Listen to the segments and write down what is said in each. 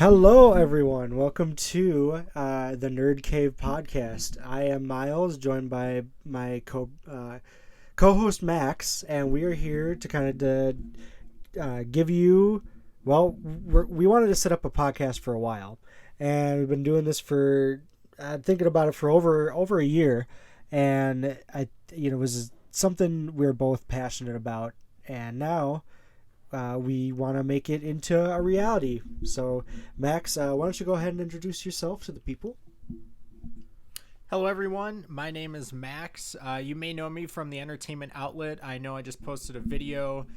Hello, everyone. Welcome to the NerdKave Podcast. I am Miles, joined by my co-host Max, and we are here to kind of give you. Well, we wanted to set up a podcast for a while, and we've been doing this for thinking about it for over a year, and it was something we were both passionate about, and now. We want to make it into a reality. So, Max, why don't you go ahead and introduce yourself to the people? Hello, everyone. My name is Max. You may know me from the entertainment outlet. I know I just posted a video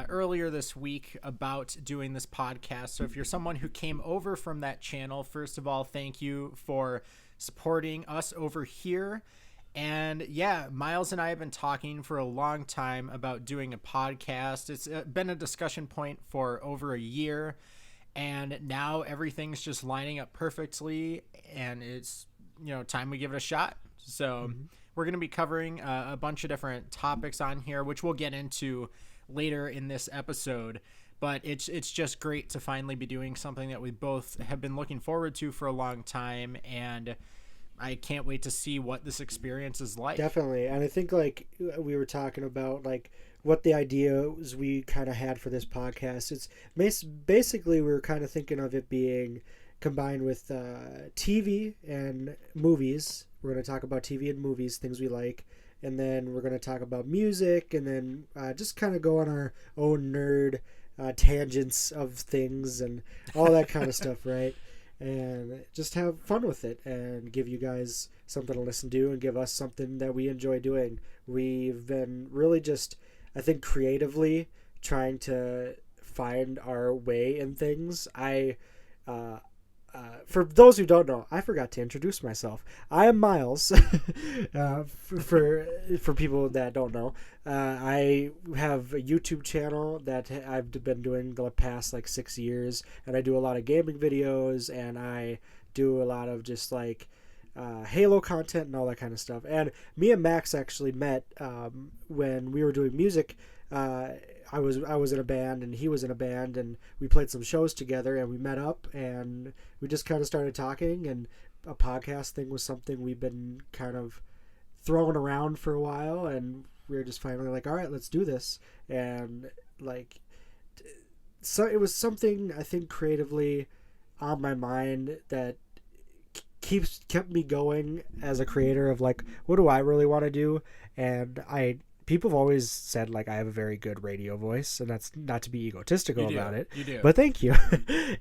earlier this week about doing this podcast. So if you're someone who came over from that channel, first of all, thank you for supporting us over here. And yeah, Miles and I have been talking for a long time about doing a podcast. It's been a discussion point for over a year, and now everything's just lining up perfectly, and it's time we give it a shot. So we're going to be covering a bunch of different topics on here, which we'll get into later in this episode. But it's just great to finally be doing something that we both have been looking forward to for a long time, and I can't wait to see what this experience is like. Definitely. And I think like we were talking about like what the ideas we kind of had for this podcast. It's basically we were kind of thinking of it being combined with TV and movies. We're going to talk about TV and movies, things we like. And then we're going to talk about music and then just kind of go on our own nerd tangents of things and all that kind of stuff, right? And just have fun with it and give you guys something to listen to and give us something that we enjoy doing. We've been really just, I think, creatively trying to find our way in things. For those who don't know, I forgot to introduce myself. I am Miles. For people that don't know, I have a YouTube channel that I've been doing the past like 6 years, and I do a lot of gaming videos, and I do a lot of just like Halo content and all that kind of stuff. And me and Max actually met when we were doing music. I was in a band and he was in a band, and we played some shows together, and we met up and we just kind of started talking, and a podcast thing was something we've been kind of throwing around for a while, and we were just finally like, all right, let's do this. And like, so it was something I think creatively on my mind that kept me going as a creator of like, what do I really want to do? And people have always said like I have a very good radio voice, and that's not to be egotistical about it. You do. But thank you.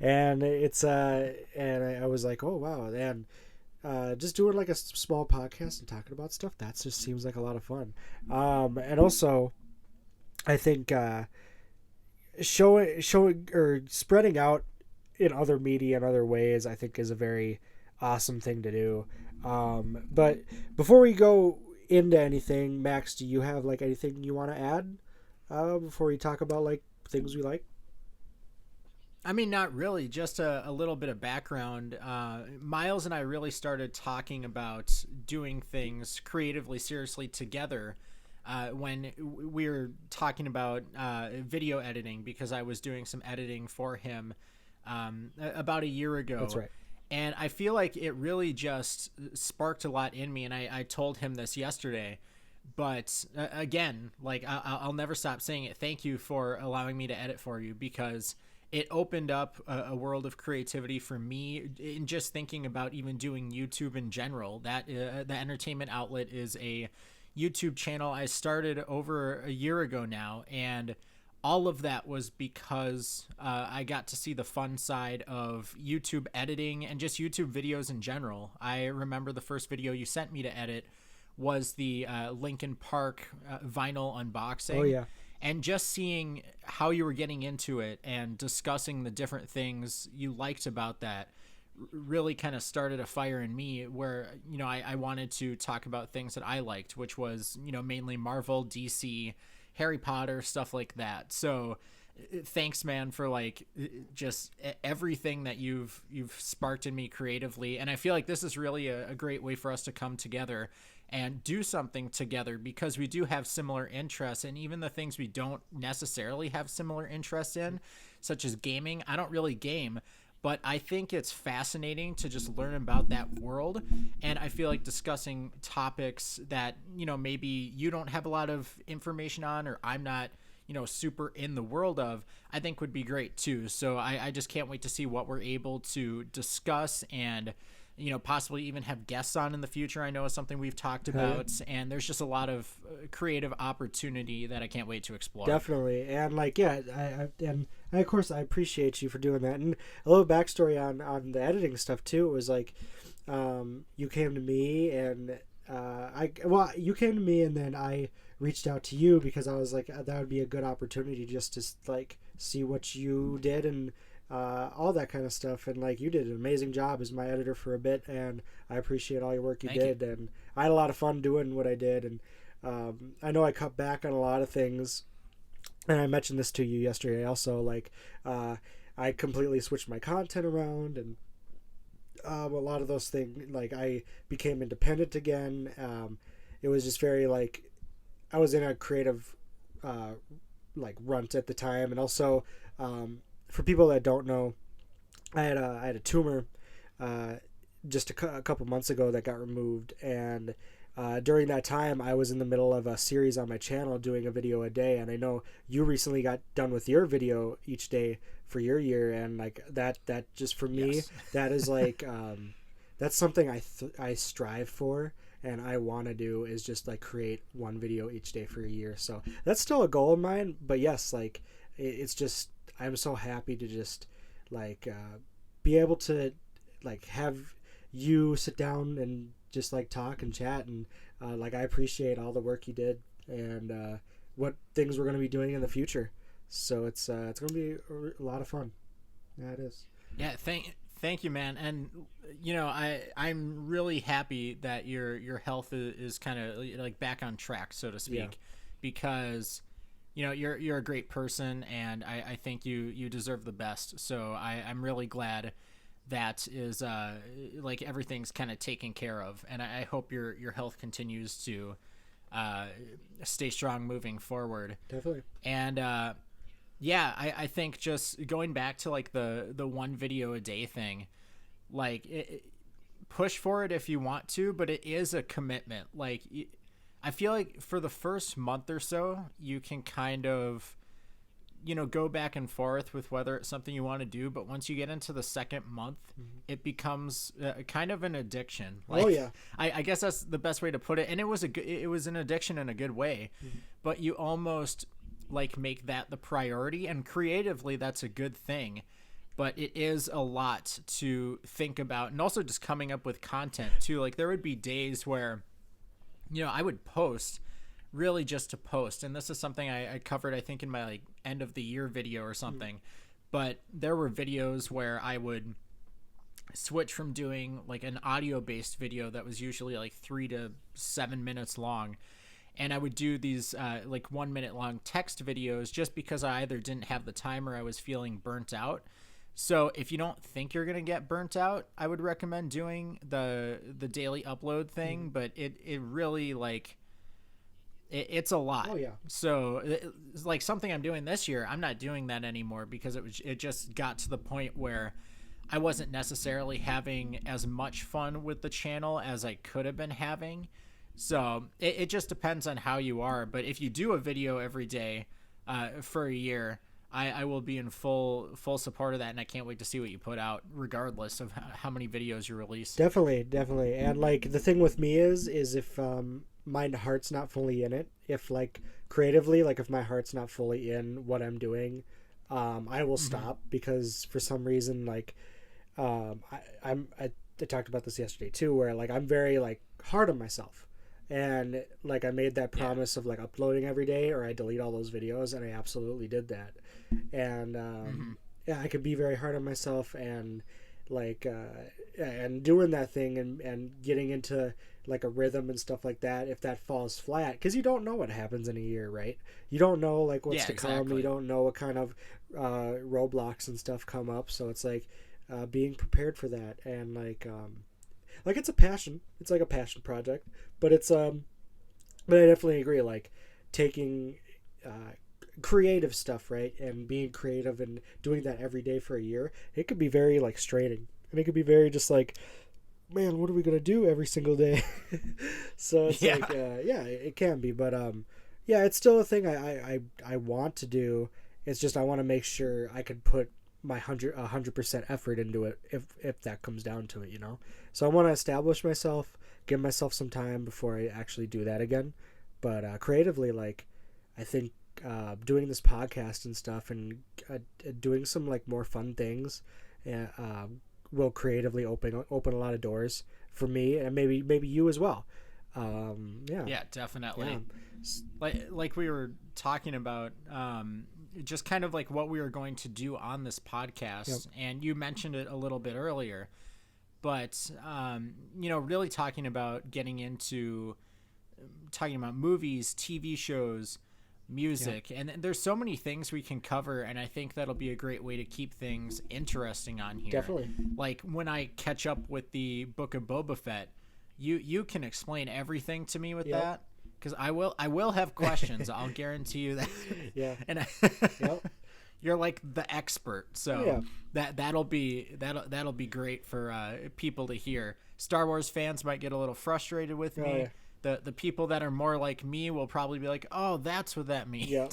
And it's and I was like, oh wow, and just doing like a small podcast and talking about stuff, that just seems like a lot of fun. And also, I think showing or spreading out in other media and other ways, I think is a very awesome thing to do. But before we go into anything, Max, do you have like anything you want to add before we talk about like things we like? I mean, not really, just a little bit of background. Miles and I really started talking about doing things creatively, seriously together when we were talking about video editing, because I was doing some editing for him about a year ago. That's right. And I feel like it really just sparked a lot in me. And I told him this yesterday. But again, like I'll never stop saying it. Thank you for allowing me to edit for you, because it opened up a world of creativity for me in just thinking about even doing YouTube in general. That the entertainment outlet is a YouTube channel I started over a year ago now. And all of that was because I got to see the fun side of YouTube editing and just YouTube videos in general. I remember the first video you sent me to edit was the Linkin Park vinyl unboxing. Oh, yeah. And just seeing how you were getting into it and discussing the different things you liked about that really kind of started a fire in me where, I wanted to talk about things that I liked, which was, mainly Marvel, DC, Harry Potter, stuff like that. So thanks, man, for like just everything that you've sparked in me creatively. And I feel like this is really a great way for us to come together and do something together, because we do have similar interests, and even the things we don't necessarily have similar interests in, such as gaming. I don't really game, but I think it's fascinating to just learn about that world. And I feel like discussing topics that, maybe you don't have a lot of information on, or I'm not, super in the world of, I think would be great too. So I just can't wait to see what we're able to discuss and, possibly even have guests on in the future. I know it's something we've talked about, and there's just a lot of creative opportunity that I can't wait to explore. Definitely. And of course I appreciate you for doing that. And a little backstory on the editing stuff too. It was like, you came to me and, you came to me and then I reached out to you because I was like, that would be a good opportunity just to like see what you did and, all that kind of stuff. And like, you did an amazing job as my editor for a bit, and I appreciate all your work you did. And I had a lot of fun doing what I did. And I know I cut back on a lot of things, and I mentioned this to you yesterday also, like I completely switched my content around, and a lot of those things, like I became independent again. It was just very like I was in a creative like runt at the time. And also for people that don't know, I had a tumor just a couple months ago that got removed, and during that time I was in the middle of a series on my channel doing a video a day. And I know you recently got done with your video each day for your year, and like that just for me, yes. That is like that's something I strive for and I want to do, is just like create one video each day for a year. So that's still a goal of mine. But yes, like it's just, I'm so happy to just like be able to like have you sit down and just like talk and chat, and like I appreciate all the work you did and what things we're going to be doing in the future. So it's going to be a lot of fun. Yeah, it is. Yeah, thank you, man. And I'm really happy that your health is kind of like back on track, so to speak, because you're a great person, and I think you deserve the best. So I'm really glad that is like everything's kind of taken care of, and I hope your health continues to stay strong moving forward. Definitely. And I think just going back to like the one video a day thing, like push for it if you want to, but it is a commitment. Like I feel like for the first month or so, you can kind of, go back and forth with whether it's something you want to do. But once you get into the second month, it becomes kind of an addiction. Like, oh yeah. I guess that's the best way to put it. And it was an addiction in a good way, but you almost like make that the priority, and creatively that's a good thing. But it is a lot to think about, and also just coming up with content too. Like there would be days where, I would post really just to post. And this is something I covered, I think, in my like end of the year video or something. But there were videos where I would switch from doing like an audio based video that was usually like 3 to 7 minutes long. And I would do these like 1 minute long text videos just because I either didn't have the time or I was feeling burnt out. So if you don't think you're going to get burnt out, I would recommend doing the daily upload thing, but it really like it's a lot. Oh yeah. So it's like something I'm doing this year, I'm not doing that anymore because it just got to the point where I wasn't necessarily having as much fun with the channel as I could have been having. So it just depends on how you are. But if you do a video every day for a year, I will be in full support of that, and I can't wait to see what you put out, regardless of how many videos you release. Definitely. And like the thing with me is if my heart's not fully in it, if like creatively, like if my heart's not fully in what I'm doing, I will stop, because for some reason, like I talked about this yesterday too, where like I'm very like hard on myself. And like I made that promise of like uploading every day, or I delete all those videos, and I absolutely did that. And I could be very hard on myself, and like and doing that thing and getting into like a rhythm and stuff like that. If that falls flat, because you don't know what happens in a year, right? You don't know like what's to come. You don't know what kind of roadblocks and stuff come up. So it's like being prepared for that, and like it's a passion. It's like a passion project, but it's but I definitely agree. Like taking creative stuff, right? And being creative and doing that every day for a year, it could be very like straining, and it could be very just like, man, what are we gonna do every single day? So it's like, yeah, it can be, but yeah, it's still a thing I want to do. It's just I want to make sure I could put my 100% effort into it if that comes down to it, you know. So I want to establish myself, give myself some time before I actually do that again. But creatively, like, I think doing this podcast and stuff and doing some like more fun things will creatively open a lot of doors for me, and maybe you as well. Yeah, definitely. Yeah. Like we were talking about, just kind of like what we were going to do on this podcast, and you mentioned it a little bit earlier, but really talking about getting into talking about movies, TV shows, music, and there's so many things we can cover, and I think that'll be a great way to keep things interesting on here. Definitely. Like when I catch up with the Book of Boba Fett, you can explain everything to me with that, because I will have questions. I'll guarantee you that. Yeah. And you're like the expert, so that'll be great for people to hear. Star Wars fans might get a little frustrated with me. Yeah. The people that are more like me will probably be like, oh, that's what that means. Yeah.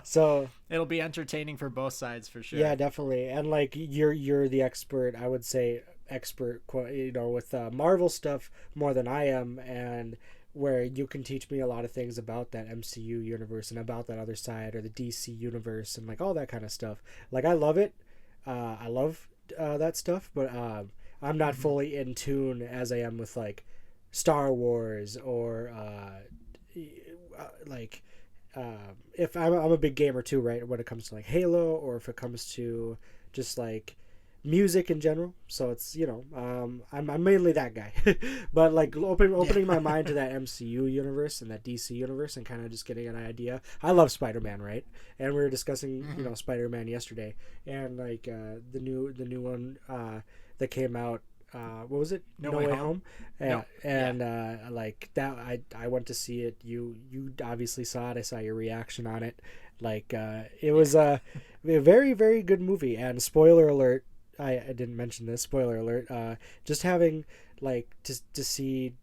So it'll be entertaining for both sides for sure. Yeah, definitely. And like you're the expert, I would say expert, with Marvel stuff more than I am, and where you can teach me a lot of things about that MCU universe and about that other side, or the DC universe and like all that kind of stuff. Like I love it. I love that stuff, but I'm not fully in tune as I am with like Star Wars or if I'm a big gamer too, right, when it comes to like Halo, or if it comes to just like music in general. So it's I'm mainly that guy. But like opening my mind to that MCU universe and that DC universe and kind of just getting an idea. I love Spider-Man, right? And we were discussing Spider-Man yesterday, and like the new one that came out, what was it? No Way Home. Like that, I went to see it. You obviously saw it. I saw your reaction on it. Like it was a very, very good movie. And spoiler alert, I didn't mention this. Spoiler alert. Just having like to see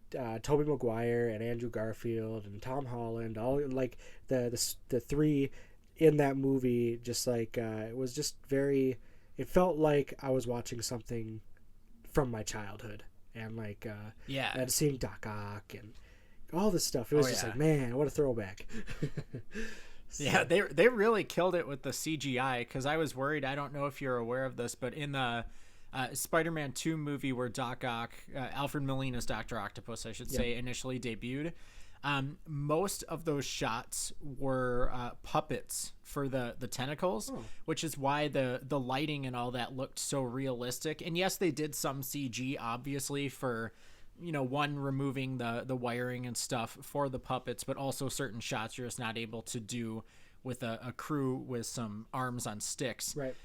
Tobey Maguire and Andrew Garfield and Tom Holland, all like the three in that movie. Just like it was just very. It felt like I was watching something from my childhood, and like and seeing Doc Ock and all this stuff, it was just like, man, what a throwback. Yeah, they really killed it with the CGI, because I was worried, I don't know if you're aware of this, but in the Spider-Man 2 movie where Doc Ock, Alfred Molina's Dr. Octopus, I should say, initially debuted, most of those shots were puppets for the tentacles, which is why the lighting and all that looked so realistic. And yes, they did some CG, obviously, for one, removing the wiring and stuff for the puppets, but also certain shots you're just not able to do with a crew with some arms on sticks. Right.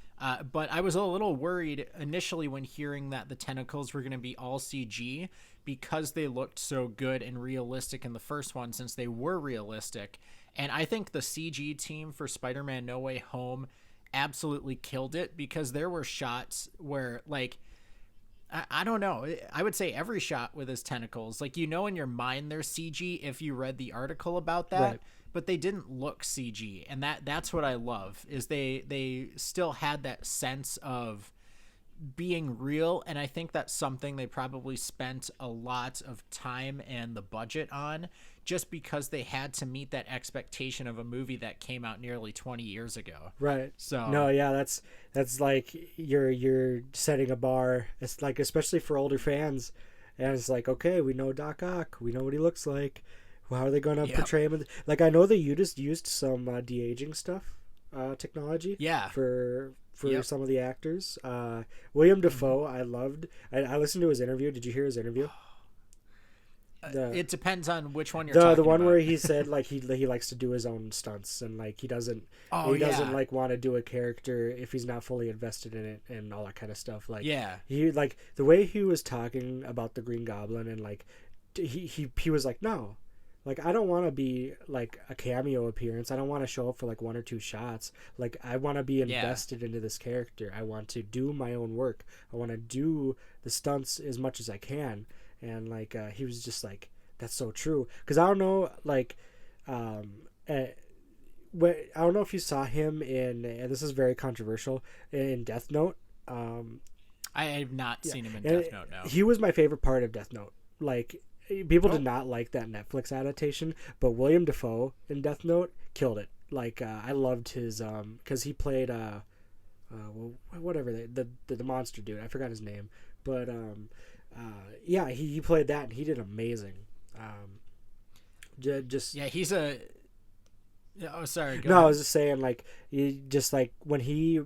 But I was a little worried initially when hearing that the tentacles were going to be all CG, because they looked so good and realistic in the first one, since they were realistic. And I think the CG team for Spider-Man No Way Home absolutely killed it, because there were shots where, like, I don't know, I would say every shot with his tentacles, like, in your mind they're CG if you read the article about that. Right. But they didn't look CG, and that's what I love, is they still had that sense of being real, and I think that's something they probably spent a lot of time and the budget on, just because they had to meet that expectation of a movie that came out nearly 20 years ago. Right. So no, yeah, that's like you're setting a bar. It's like, especially for older fans, and it's like, okay, we know Doc Ock, we know what he looks like. How are they going to portray him? Like, I know they used some de-aging stuff, technology. Yeah. For some of the actors. William Dafoe, I loved. I listened to his interview. Did you hear his interview? It depends on which one you're talking about. The one where he said like he likes to do his own stunts, and like he doesn't like want to do a character if he's not fully invested in it and all that kind of stuff. Like he like the way he was talking about the Green Goblin, and like he was like, no, Like, I don't want to be like a cameo appearance. I don't want to show up for like one or two shots. Like, I want to be invested into this character. I want to do my own work. I want to do the stunts as much as I can. And like, he was just like, that's so true. Because I don't know, like, I don't know if you saw him in, and this is very controversial, in Death Note. I have not seen him in Death Note, no. He was my favorite part of Death Note. Like, people did not like that Netflix adaptation, but William Dafoe in Death Note killed it. Like, I loved his, because he played, whatever, the monster dude. I forgot his name. But, yeah, he played that, and he did amazing. He's a... Oh, sorry. Go ahead. I was just saying, like, when he,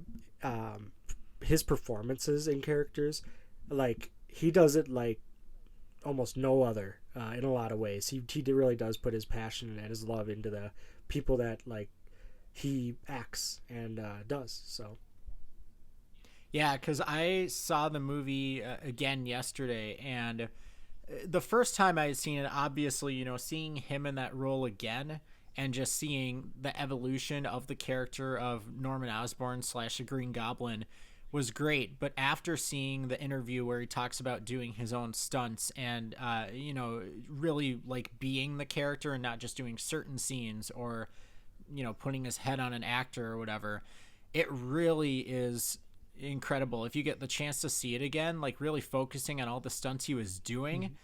his performances in characters, like, he does it like almost no other in a lot of ways. He really does put his passion and his love into the people that like he acts and does. So yeah, because I saw the movie again yesterday, and the first time I had seen it, obviously, seeing him in that role again and just seeing the evolution of the character of Norman Osborn / the Green Goblin was great. But after seeing the interview where he talks about doing his own stunts and really like being the character and not just doing certain scenes or putting his head on an actor or whatever, it really is incredible. If you get the chance to see it again, like really focusing on all the stunts he was doing,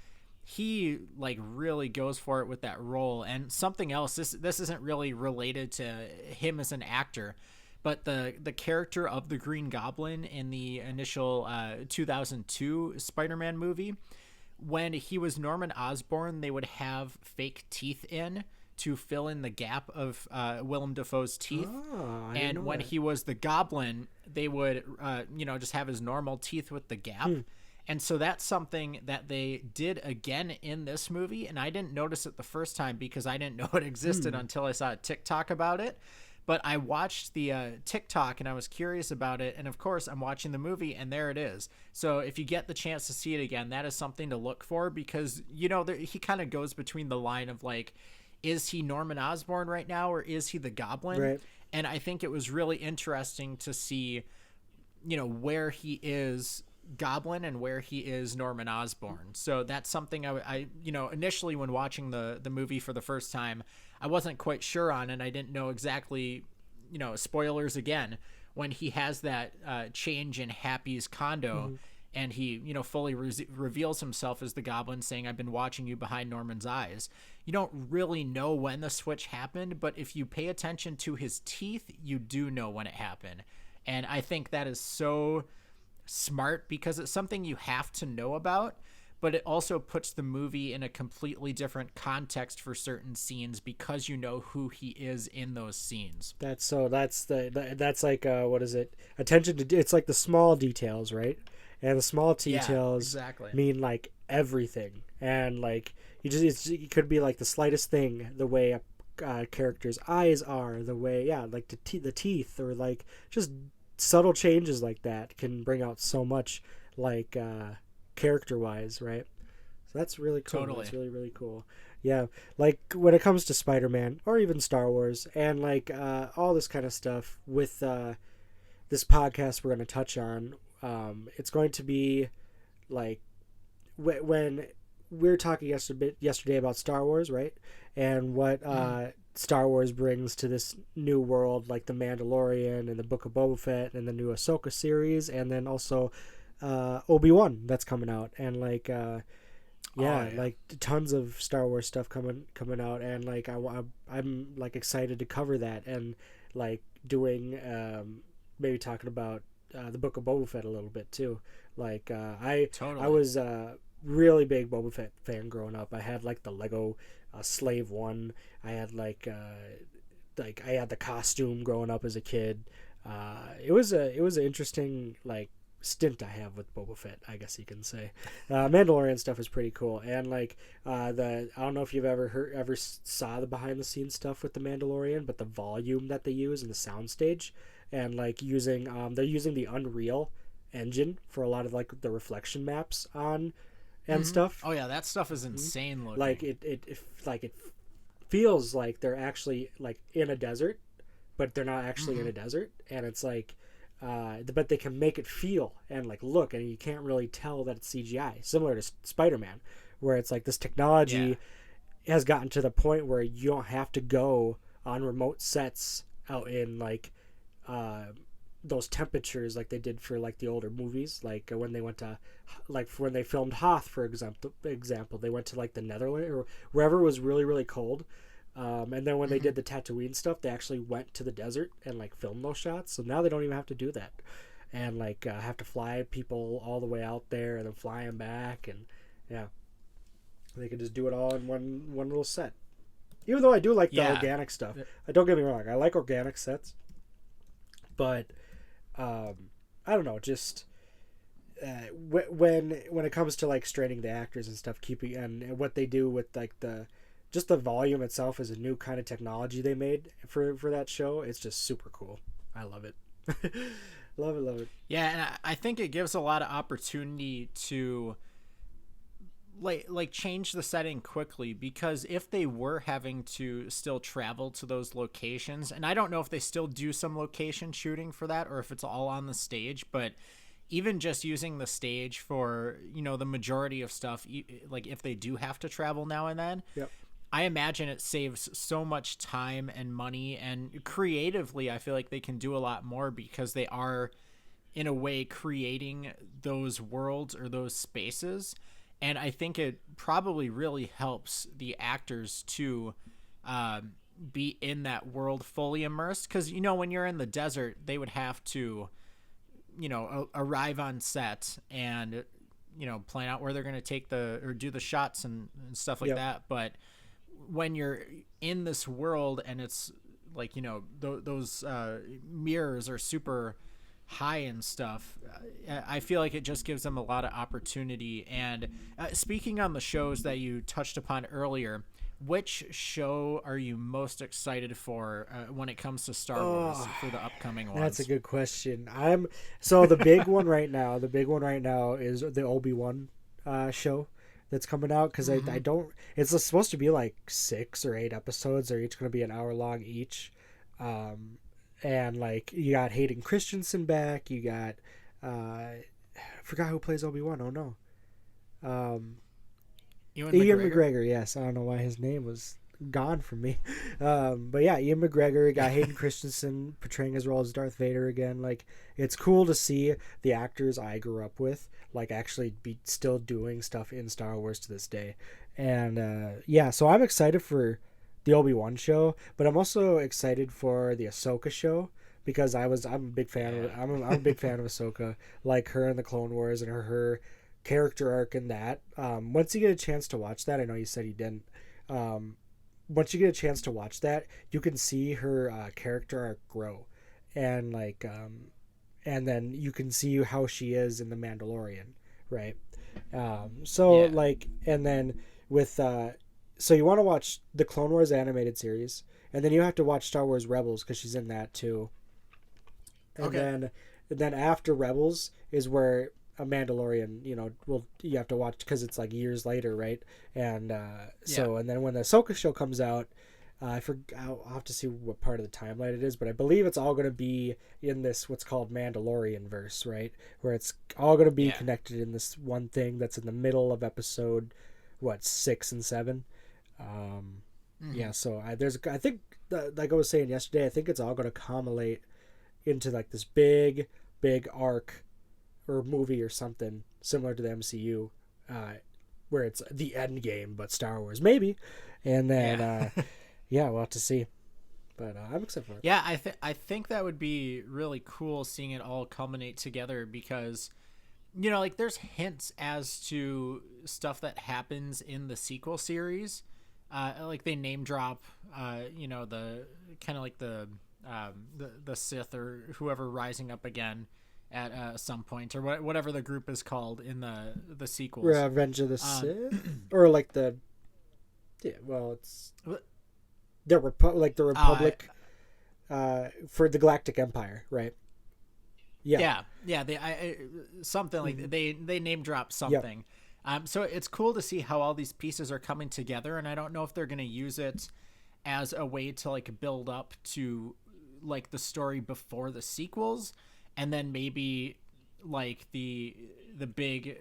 he like really goes for it with that role. And something else, this isn't really related to him as an actor, but the character of the Green Goblin in the initial 2002 Spider-Man movie, when he was Norman Osborn, they would have fake teeth in to fill in the gap of Willem Dafoe's teeth. And when he was the Goblin, they would just have his normal teeth with the gap. And so that's something that they did again in this movie, and I didn't notice it the first time because I didn't know it existed until I saw a TikTok about it. But I watched the TikTok and I was curious about it. And of course, I'm watching the movie and there it is. So if you get the chance to see it again, that is something to look for because, he kind of goes between the line of like, is he Norman Osborn right now or is he the Goblin? Right. And I think it was really interesting to see, where he is Goblin and where he is Norman Osborn. So that's something I initially when watching the movie for the first time, I wasn't quite sure on, and I didn't know exactly, spoilers again, when he has that change in Happy's condo and he, fully reveals himself as the Goblin saying, I've been watching you behind Norman's eyes. You don't really know when the switch happened, but if you pay attention to his teeth, you do know when it happened. And I think that is so smart because it's something you have to know about, but it also puts the movie in a completely different context for certain scenes because you know who he is in those scenes. That's like what is it? Attention to it's like the small details, right? And the small details mean like everything. And like it could be like the slightest thing, the way a character's eyes are, the way like the teeth, or like just subtle changes like that can bring out so much, like character wise, right? So that's really cool. Totally. That's really, really cool. Yeah, like when it comes to Spider-Man or even Star Wars and like all this kind of stuff with this podcast we're going to touch on, it's going to be like when we were talking yesterday about Star Wars, right? And what Star Wars brings to this new world, like the Mandalorian and the Book of Boba Fett and the new Ahsoka series, and then also Obi-Wan that's coming out, and like like tons of Star Wars stuff coming out, and like I'm like excited to cover that and like doing maybe talking about the Book of Boba Fett a little bit too. Like I was really big Boba Fett fan growing up. I had like the Lego Slave One. I had like I had the costume growing up as a kid. It was an interesting like stint I have with Boba Fett, I guess you can say. Mandalorian stuff is pretty cool, and like I don't know if you've ever saw the behind the scenes stuff with the Mandalorian, but the volume that they use in the soundstage, and like they're using the Unreal Engine for a lot of like the reflection maps on and stuff. Oh yeah, that stuff is insane looking. Like it feels like they're actually like in a desert, but they're not actually in a desert, and it's like but they can make it feel and like look, and you can't really tell that it's CGI, similar to Spider-Man, where it's like this technology has gotten to the point where you don't have to go on remote sets out in like those temperatures like they did for like the older movies, like when they went to like when they filmed Hoth, for example, they went to like the Netherlands or wherever was really really cold. And then when they did the Tatooine stuff, they actually went to the desert and like filmed those shots. So now they don't even have to do that, and like have to fly people all the way out there and then fly them back, and yeah, they can just do it all in one little set. Even though I do like the organic stuff, don't get me wrong, I like organic sets, but I don't know, just when it comes to like straining the actors and stuff, keeping and what they do with like the volume itself is a new kind of technology they made for that show. It's just super cool. I love it. love it. Yeah, and I think it gives a lot of opportunity to like change the setting quickly, because if they were having to still travel to those locations, and I don't know if they still do some location shooting for that or if it's all on the stage, but even just using the stage for, you know, the majority of stuff, like if they do have to travel now and then, I imagine it saves so much time and money, and creatively I feel like they can do a lot more because they are in a way creating those worlds or those spaces. And I think it probably really helps the actors to be in that world fully immersed, because, you know, when you're in the desert, they would have to, you know, arrive on set and, you know, plan out where they're going to take or do the shots and stuff like that. But when you're in this world and it's like, you know, those mirrors are super high and stuff, I feel like it just gives them a lot of opportunity. And speaking on the shows that you touched upon earlier, which show are you most excited for when it comes to Star Wars for the upcoming ones? That's a good question. So the big one right now is the Obi-Wan show that's coming out, because I don't, it's supposed to be like 6 or 8 episodes. They're each going to be an hour long each. And like you got Hayden Christensen back, you got I forgot who plays Obi-Wan. Oh no. Ian McGregor, yes. I don't know why his name was gone from me. But yeah, Ian McGregor, got Hayden Christensen portraying his role as Darth Vader again. Like, it's cool to see the actors I grew up with like actually be still doing stuff in Star Wars to this day. And yeah, so I'm excited for the Obi-Wan show, but I'm also excited for the Ahsoka show, because I'm a big fan of I'm a big fan of Ahsoka, like her in the Clone Wars and her character arc in that. Once you get a chance to watch that, I know you said you didn't. Once you get a chance to watch that, you can see her character arc grow, and like and then you can see how she is in the Mandalorian, right? Like, and then with so you want to watch the Clone Wars animated series, and then you have to watch Star Wars Rebels, because she's in that too. And then after Rebels is where a Mandalorian, you know, you have to watch, because it's like years later, right? And and then when the Ahsoka show comes out, I'll have to see what part of the timeline it is, but I believe it's all going to be in this what's called Mandalorian verse, right? Where it's all going to be connected in this one thing that's in the middle of episode 6 and 7. Yeah, so I think like I was saying yesterday, I think it's all going to culminate into like this big arc or movie or something similar to the MCU, where it's the end game but Star Wars maybe, and then we'll have to see. But I'm excited for it. Yeah, I think that would be really cool, seeing it all culminate together, because, you know, like there's hints as to stuff that happens in the sequel series. Like they name drop, you know, the kind of like the Sith or whoever rising up again at some point, or whatever the group is called in the sequels. Revenge of the Sith, or like the it's the Republic for the Galactic Empire, right? Yeah. They something like they name drop something. Yep. So it's cool to see how all these pieces are coming together, and I don't know if they're going to use it as a way to like build up to like the story before the sequels, and then maybe like the big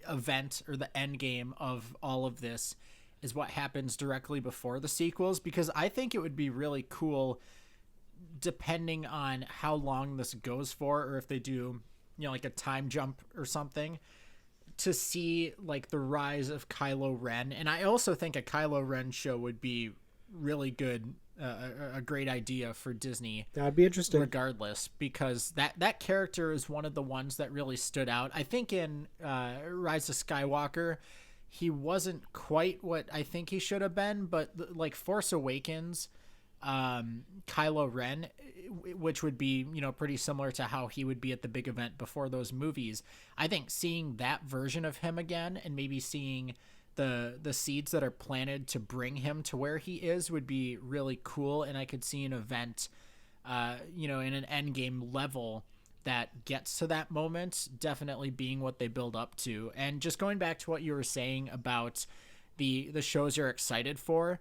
event or the end game of all of this is what happens directly before the sequels, because I think it would be really cool, depending on how long this goes for, or if they do, like a time jump or something, to see like the rise of Kylo Ren. And I also think a Kylo Ren show would be really good, a great idea for Disney. That'd be interesting regardless, because that character is one of the ones that really stood out. I think in Rise of Skywalker, he wasn't quite what I think he should have been, but like Force Awakens, Kylo Ren, which would be, pretty similar to how he would be at the big event before those movies. I think seeing that version of him again, and maybe seeing the seeds that are planted to bring him to where he is, would be really cool. And I could see an event, in an end game level that gets to that moment, definitely being what they build up to. And just going back to what you were saying about the shows you're excited for,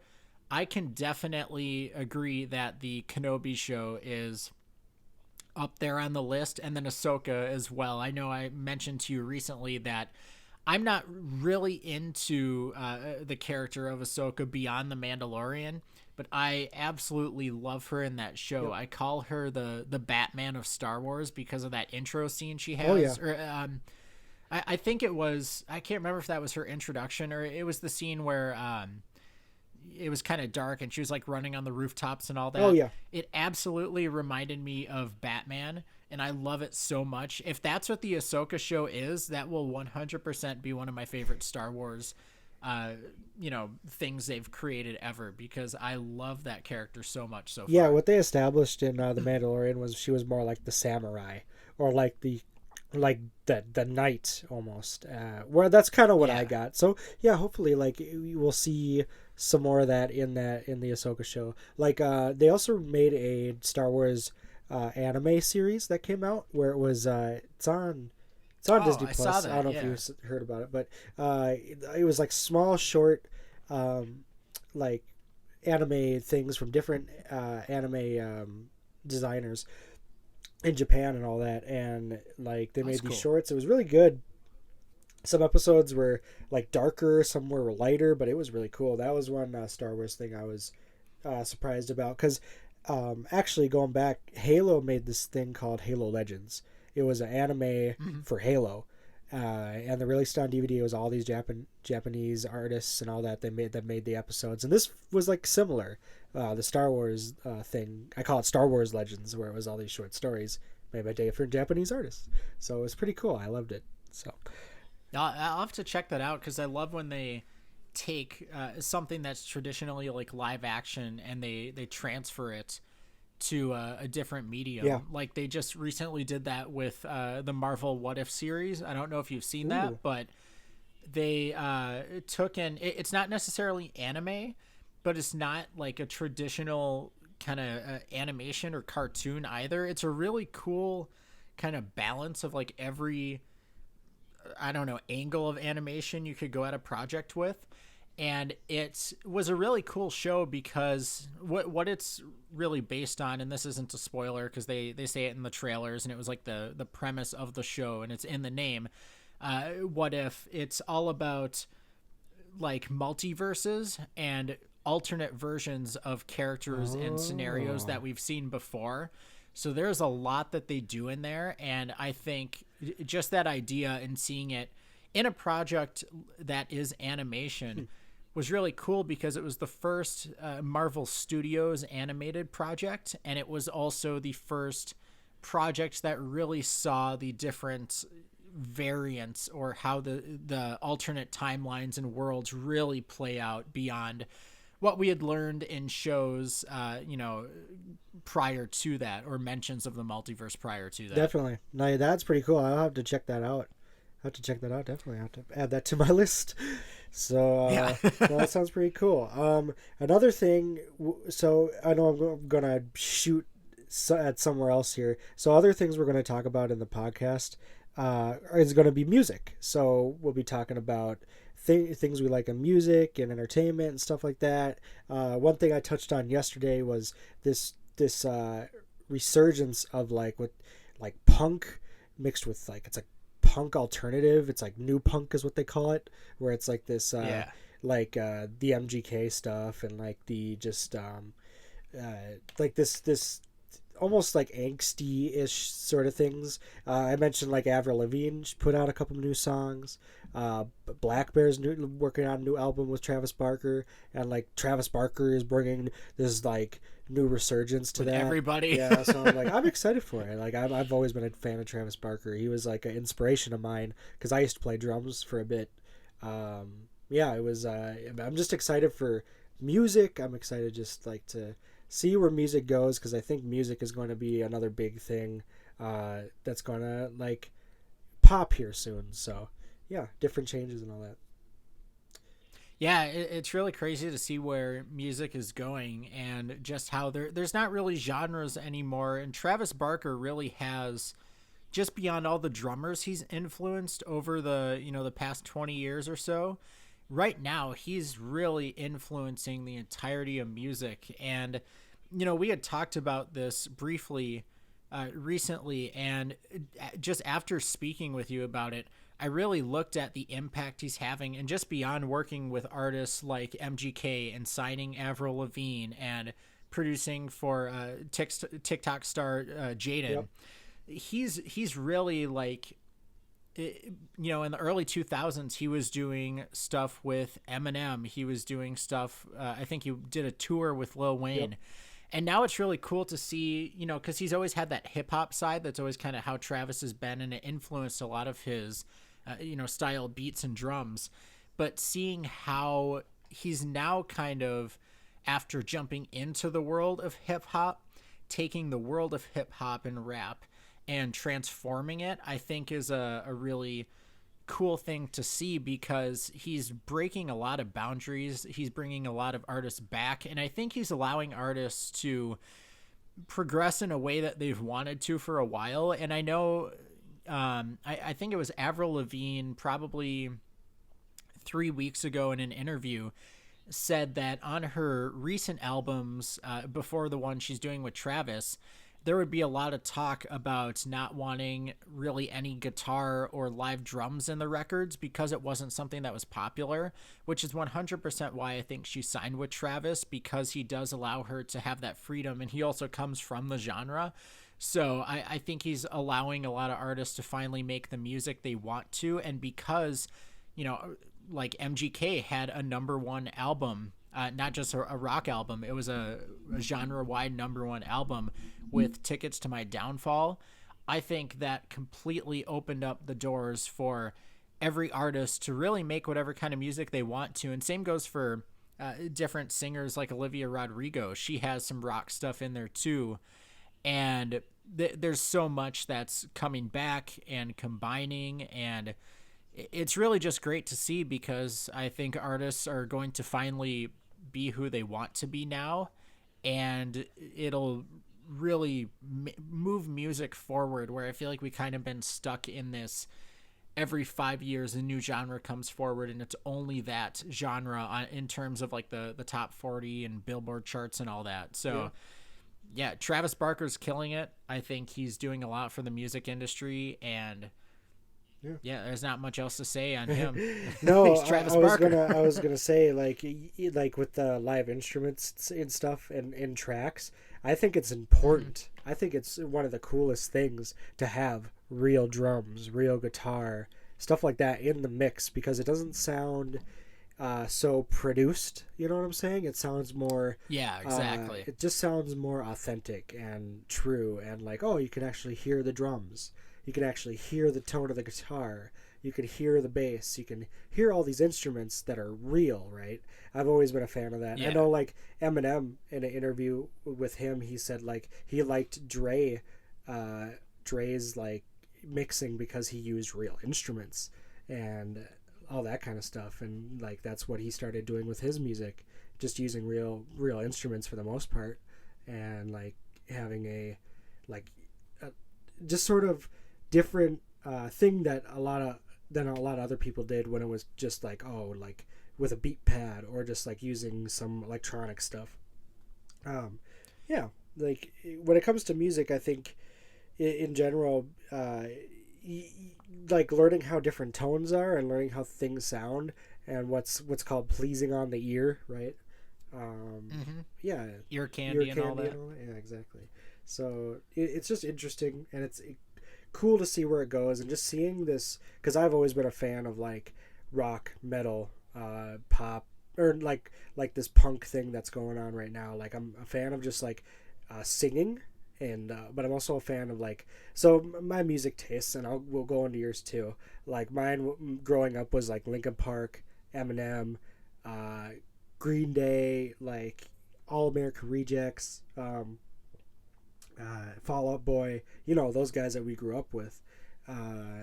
I can definitely agree that the Kenobi show is up there on the list, and then Ahsoka as well. I know I mentioned to you recently that I'm not really into the character of Ahsoka beyond The Mandalorian, but I absolutely love her in that show. Yep. I call her the Batman of Star Wars because of that intro scene she has. Oh, yeah. Or, I think it was, I can't remember if that was her introduction, or it was the scene where it was kind of dark and she was like running on the rooftops and all that. Oh, yeah. It absolutely reminded me of Batman, and I love it so much. If that's what the Ahsoka show is, that will 100% be one of my favorite Star Wars things they've created ever, because I love that character so much so far. Yeah, what they established in The Mandalorian was she was more like the samurai, or like the knight almost. Where that's kind of what I got. So yeah, hopefully like we'll see some more of that in the Ahsoka show. Like they also made a Star Wars anime series that came out where it was it's on Disney Plus. I don't know if you heard about it, but it was like small, short, like anime things from different anime designers in Japan and all that, and like they made these shorts. It was really good. Some episodes were like darker, some were lighter, but it was really cool. That was one Star Wars thing I was surprised about, because actually going back, Halo made this thing called Halo Legends. It was an anime for Halo, and they released on DVD. It was all these Japanese artists and all that made the episodes, and this was like similar. The Star Wars thing, I call it Star Wars Legends, where it was all these short stories made by different Japanese artists. So it was pretty cool. I loved it. So I'll have to check that out, because I love when they take something that's traditionally like live action and they transfer it to a different medium. Yeah. Like they just recently did that with the Marvel What If series. I don't know if you've seen that, but they took in, it's not necessarily anime, but it's not like a traditional kind of animation or cartoon either. It's a really cool kind of balance of like every, I don't know, angle of animation you could go at a project with. And it was a really cool show, because what it's really based on, and this isn't a spoiler because they say it in the trailers, and it was like the premise of the show, and it's in the name. What If, it's all about like multiverses and alternate versions of characters and scenarios that we've seen before. So there's a lot that they do in there, and I think just that idea and seeing it in a project that is animation was really cool, because it was the first Marvel Studios animated project, and it was also the first project that really saw the different variants, or how the alternate timelines and worlds really play out beyond what we had learned in shows, prior to that, or mentions of the multiverse prior to that. Definitely. No, that's pretty cool. I'll have to check that out. Definitely. I have to add that to my list. So well, that sounds pretty cool. Another thing, so I know I'm going to shoot at somewhere else here. So other things we're going to talk about in the podcast, is going to be music. So we'll be talking about things we like in music and entertainment and stuff like that. One thing I touched on yesterday was this resurgence of like punk mixed with like, it's like punk alternative. It's like new punk is what they call it, where it's like this the MGK stuff and like the just like this almost like angsty-ish sort of things. I mentioned like Avril Lavigne put out a couple of new songs. Black Bear's working on a new album with Travis Barker, and like Travis Barker is bringing this like new resurgence to with that. Everybody. Yeah, so I'm excited for it. Like I've always been a fan of Travis Barker. He was like an inspiration of mine because I used to play drums for a bit. It was. I'm just excited for music. I'm excited just like to see where music goes, because I think music is going to be another big thing that's going to like pop here soon. So yeah, different changes and all that. Yeah, it's really crazy to see where music is going and just how there's not really genres anymore. And Travis Barker really has, just beyond all the drummers he's influenced over the past 20 years or so, right now he's really influencing the entirety of music. And we had talked about this briefly recently, and just after speaking with you about it, I really looked at the impact he's having, and just beyond working with artists like MGK and signing Avril Lavigne and producing for TikTok star Jaden. Yep. He's really like, in the early 2000s, he was doing stuff with Eminem. He was doing stuff. I think he did a tour with Lil Wayne. Yep. And now it's really cool to see, because he's always had that hip hop side. That's always kind of how Travis has been, and it influenced a lot of his, style beats and drums. But seeing how he's now kind of, after jumping into the world of hip hop, taking the world of hip hop and rap and transforming it, I think is a really cool thing to see, because he's breaking a lot of boundaries. He's bringing a lot of artists back, and I think he's allowing artists to progress in a way that they've wanted to for a while. And I know I think it was Avril Lavigne probably 3 weeks ago in an interview said that on her recent albums, before the one she's doing with Travis, there would be a lot of talk about not wanting really any guitar or live drums in the records because it wasn't something that was popular, which is 100% why I think she signed with Travis, because he does allow her to have that freedom, and he also comes from the genre. So I think he's allowing a lot of artists to finally make the music they want to, and because, like MGK had a #1 album, not just a rock album, it was a genre-wide #1 album with Tickets to My Downfall. I think that completely opened up the doors for every artist to really make whatever kind of music they want to. And same goes for different singers like Olivia Rodrigo. She has some rock stuff in there too. And there's so much that's coming back and combining, and it's really just great to see, because I think artists are going to finally be who they want to be now, and it'll really move music forward, where I feel like we kind of been stuck in this, every 5 years a new genre comes forward, and it's only that genre in terms of like the top 40 and Billboard charts and all that. So yeah, Travis Barker's killing it. I think he's doing a lot for the music industry, and yeah, there's not much else to say on him. No, He's Travis Barker. I was gonna say like with the live instruments and stuff and in tracks, I think it's important. I think it's one of the coolest things to have real drums, real guitar, stuff like that in the mix, because it doesn't sound so produced. You know what I'm saying? It sounds more. Yeah, exactly. It just sounds more authentic and true, and like, oh, you can actually hear the drums. You can actually hear the tone of the guitar. You can hear the bass. You can hear all these instruments that are real, right? I've always been a fan of that. Yeah. I know, like, Eminem, in an interview with him, he said, like, he liked Dre's, like, mixing because he used real instruments and all that kind of stuff. And, like, that's what he started doing with his music, just using real instruments for the most part, and, like, having just sort of different thing that a lot of other people did when it was just like, oh, like with a beat pad or just like using some electronic stuff. Yeah, like when it comes to music, I think in general, like learning how different tones are and learning how things sound and what's called pleasing on the ear, right? Yeah, ear candy and all that. Yeah, exactly. So it's just interesting, and it's cool to see where it goes, and just seeing this, because I've always been a fan of like rock, metal, pop, or like this punk thing that's going on right now. Like I'm a fan of just like singing, and but I'm also a fan of like, so my music tastes, and we'll go into yours too. Like mine growing up was like Linkin Park, Eminem, Green Day, like All American Rejects, Fall Out Boy, those guys that we grew up with.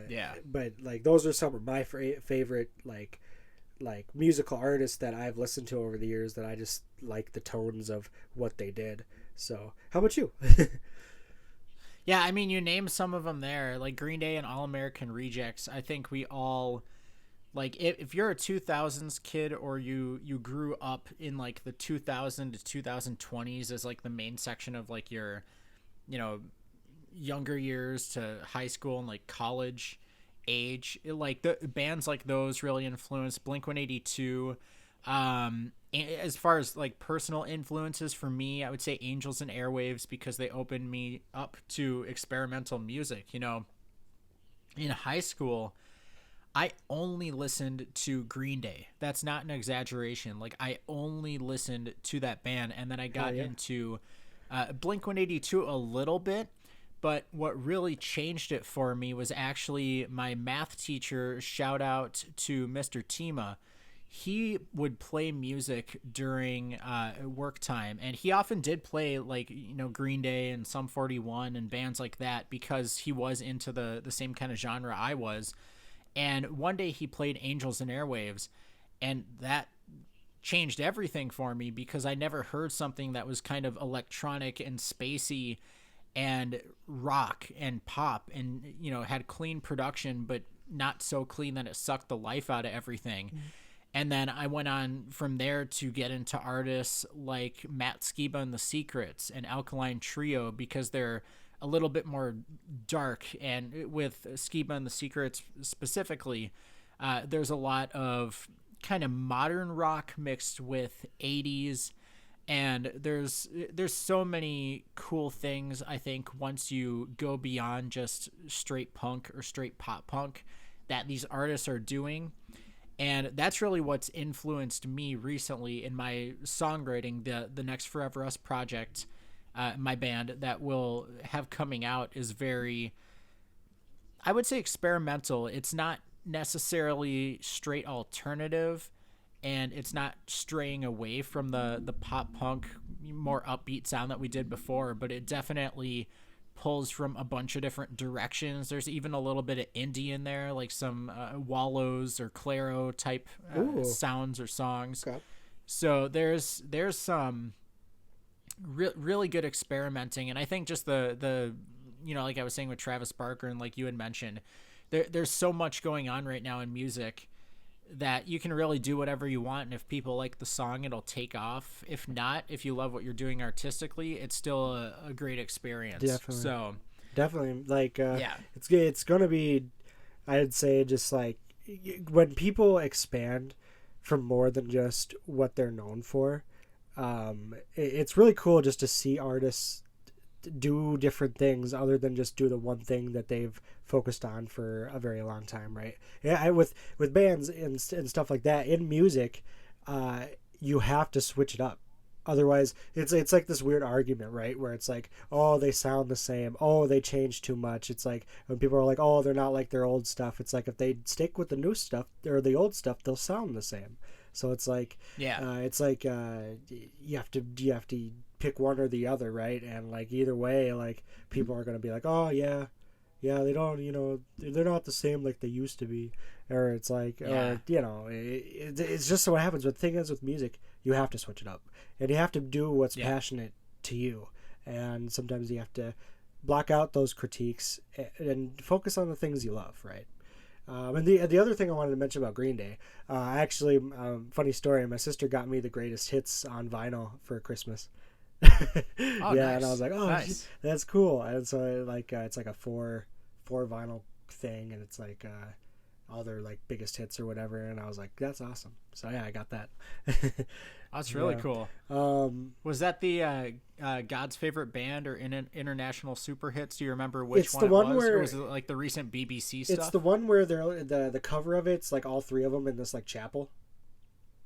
Yeah. But like those are some of my favorite like musical artists that I've listened to over the years, that I just like the tones of what they did. So how about you? Yeah, I mean, you named some of them there, like Green Day and All American Rejects. I think we all, like, if you're a 2000s kid, or you grew up in like the 2000 to 2020s as like the main section of like your, younger years to high school and like college age, like the bands like those really influenced Blink-182. As far as like personal influences for me, I would say Angels and Airwaves, because they opened me up to experimental music. In high school, I only listened to Green Day. That's not an exaggeration. Like, I only listened to that band, and then I got into Blink-182 a little bit. But what really changed it for me was actually my math teacher. Shout out to Mr. Tima. He would play music during work time, and he often did play like, Green Day and Sum 41 and bands like that, because he was into the same kind of genre I was. And one day he played Angels and Airwaves, and that changed everything for me, because I never heard something that was kind of electronic and spacey and rock and pop, and had clean production, but not so clean that it sucked the life out of everything. Mm-hmm. And then I went on from there to get into artists like Matt Skiba and the Secrets and Alkaline Trio, because they're a little bit more dark. And with Skiba and the Secrets specifically, there's a lot of kind of modern rock mixed with 80s. And there's so many cool things, I think, once you go beyond just straight punk or straight pop punk, that these artists are doing. And that's really what's influenced me recently in my songwriting. The Next Forever Us project, my band that will have coming out, is very, I would say, experimental. It's not necessarily straight alternative, and it's not straying away from the pop punk, more upbeat sound that we did before, but it definitely pulls from a bunch of different directions. There's even a little bit of indie in there, like some Wallows or Claro type sounds or songs. Okay. So there's some really good experimenting, and I think just the like I was saying with Travis Barker, and like you had mentioned, there's so much going on right now in music that you can really do whatever you want, and if people like the song, it'll take off. If not, if you love what you're doing artistically, it's still a great experience. Definitely. So definitely, like it's gonna be, I'd say, just like when people expand from more than just what they're known for, it's really cool just to see artists do different things other than just do the one thing that they've focused on for a very long time, right? Yeah, with bands and stuff like that in music, you have to switch it up. Otherwise, it's like this weird argument, right? Where it's like, oh, they sound the same. Oh, they change too much. It's like when people are like, oh, they're not like their old stuff. It's like if they stick with the new stuff or the old stuff, they'll sound the same. So it's like, you have to pick one or the other, right? And like either way, like people are gonna be like, oh yeah, they don't, they're not the same like they used to be, or it's like, it's just what happens. But the thing is, with music, you have to switch it up, and you have to do what's passionate to you, and sometimes you have to block out those critiques and focus on the things you love, right? And the other thing I wanted to mention about Green Day, actually, funny story, my sister got me the greatest hits on vinyl for Christmas. Oh, yeah, nice. and I was like, oh, Nice. that's cool. And so like it's like a four vinyl thing, and it's like all their like biggest hits or whatever. And I was like, that's awesome. So yeah, I got that. That's really Yeah. cool. Was that the God's Favorite Band or International Super Hits? Do you remember which It's one the it one was? Or where was it like the recent BBC stuff? it's the one where they're the cover of it's like all three of them in this like chapel.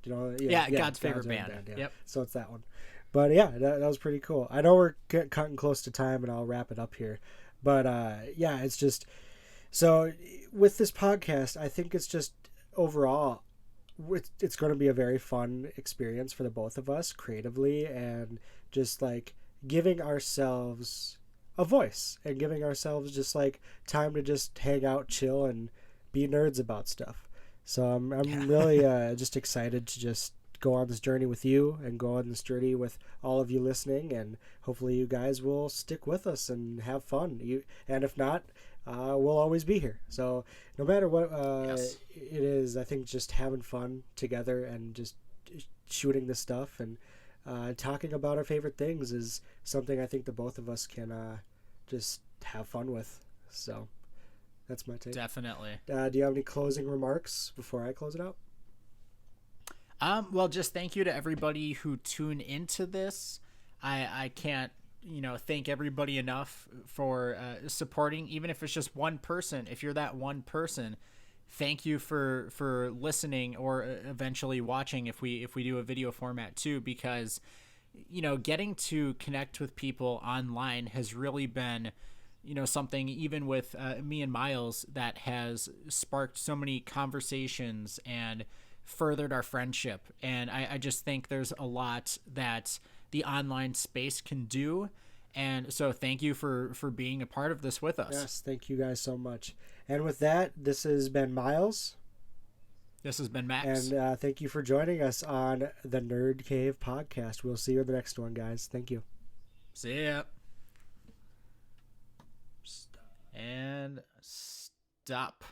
Do you know? Yeah, God's Favorite Band. Yeah. Yep. So it's that one. But yeah, that was pretty cool. I know we're cutting close to time, and I'll wrap it up here. But yeah, it's just so with this podcast, I think it's just overall, it's going to be a very fun experience for the both of us creatively, and just like giving ourselves a voice and giving ourselves just like time to just hang out, chill, and be nerds about stuff. So I'm really just excited to just go on this journey with you and go on this journey with all of you listening, and hopefully you guys will stick with us and have fun. And if not, we'll always be here. So no matter what Yes. it is, I think just having fun together and just shooting this stuff and talking about our favorite things is something I think the both of us can just have fun with. So that's my take. Definitely. Do you have any closing remarks before I close it out? Well, just thank you to everybody who tuned into this. I can't, thank everybody enough for supporting, even if it's just one person. If you're that one person, thank you for listening or eventually watching if we do a video format too, because, getting to connect with people online has really been, something even with me and Miles that has sparked so many conversations and furthered our friendship. And I just think there's a lot that the online space can do. And so thank you for being a part of this with us. Yes, thank you guys so much. And with that, this has been Miles. This has been Max. And thank you for joining us on the Nerd Cave Podcast. We'll see you in the next one, guys. Thank you. See ya. And stop.